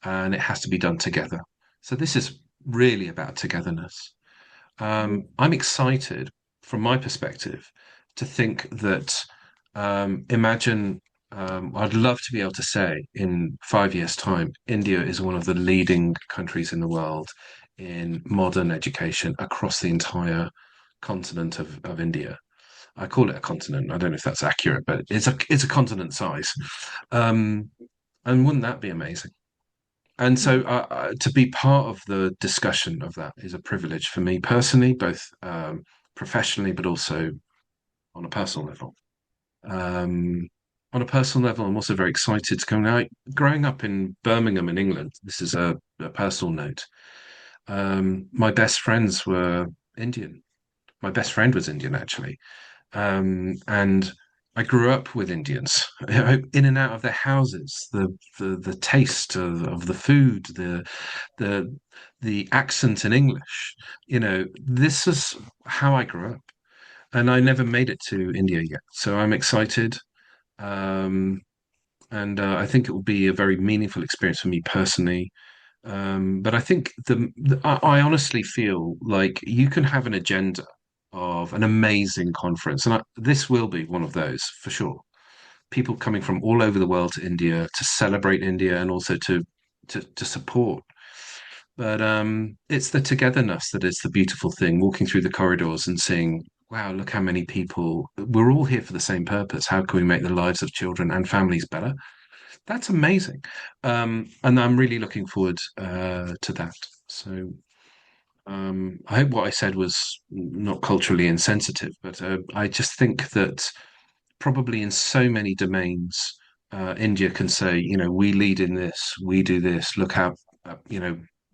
and it has to be done together. So this is really about togetherness. I'm excited from my perspective to think that imagine I'd love to be able to say in 5 years' time, India is one of the leading countries in the world in modern education across the entire continent of India. I call it a continent. I don't know if that's accurate, but it's a continent size. And wouldn't that be amazing? And so to be part of the discussion of that is a privilege for me personally, both professionally, but also on a personal level. On a personal level, I'm also very excited to come out. Growing up in Birmingham in England, this is a personal note. My best friends were Indian. My best friend was Indian, actually. And I grew up with Indians in and out of their houses. The taste of the food, the accent in English. This is how I grew up, and I never made it to India yet. So I'm excited, and I think it will be a very meaningful experience for me personally. But I think I honestly feel like you can have an agenda of an amazing conference, and this will be one of those for sure. People coming from all over the world to India to celebrate India and also to support. But it's the togetherness that is the beautiful thing. Walking through the corridors and seeing, wow, look how many people. We're all here for the same purpose. How can we make the lives of children and families better? That's amazing. And I'm really looking forward to that. So I hope what I said was not culturally insensitive, but I just think that probably in so many domains, India can say, we lead in this, we do this, look how,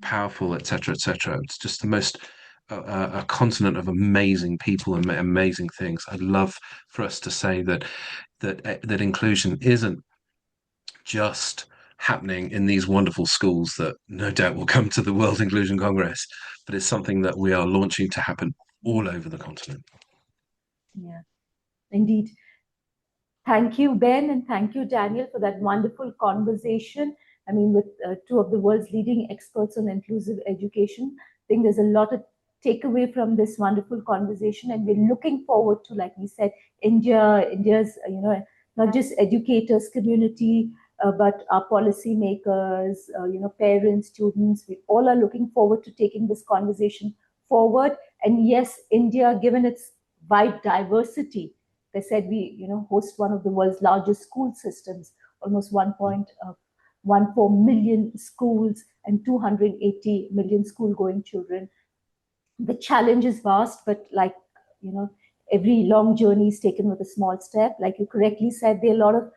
powerful, etc., etc. It's just the most a continent of amazing people and amazing things. I'd love for us to say that inclusion isn't just happening in these wonderful schools that no doubt will come to the World Inclusion Congress, but it's something that we are launching to happen all over the continent. Yeah, indeed. Thank you, Ben, and thank you, Daniel, for that wonderful conversation. I mean, with two of the world's leading experts on inclusive education, I think there's a lot to take away from this wonderful conversation, and we're looking forward to, like we said, India's, not just educators community, but our policymakers, parents, students. We all are looking forward to taking this conversation forward. And yes, India, given its wide diversity, They said we, host one of the world's largest school systems, almost 1.14 million schools and 280 million school-going children. The challenge is vast, but every long journey is taken with a small step. Like you correctly said, there are a lot of,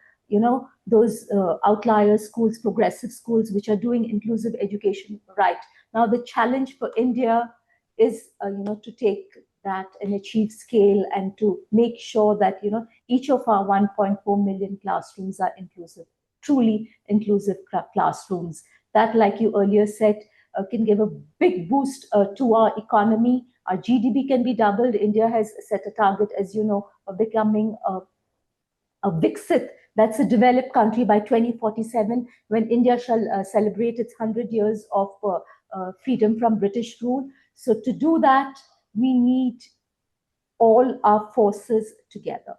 those outlier schools, progressive schools, which are doing inclusive education right. Now, the challenge for India is, to take that and achieve scale and to make sure that, each of our 1.4 million classrooms are inclusive, truly inclusive classrooms. That, like you earlier said, can give a big boost to our economy. Our GDP can be doubled. India has set a target, as you know, of becoming a Viksit, that's a developed country, by 2047, when India shall celebrate its 100 years of freedom from British rule. So to do that, we need all our forces together.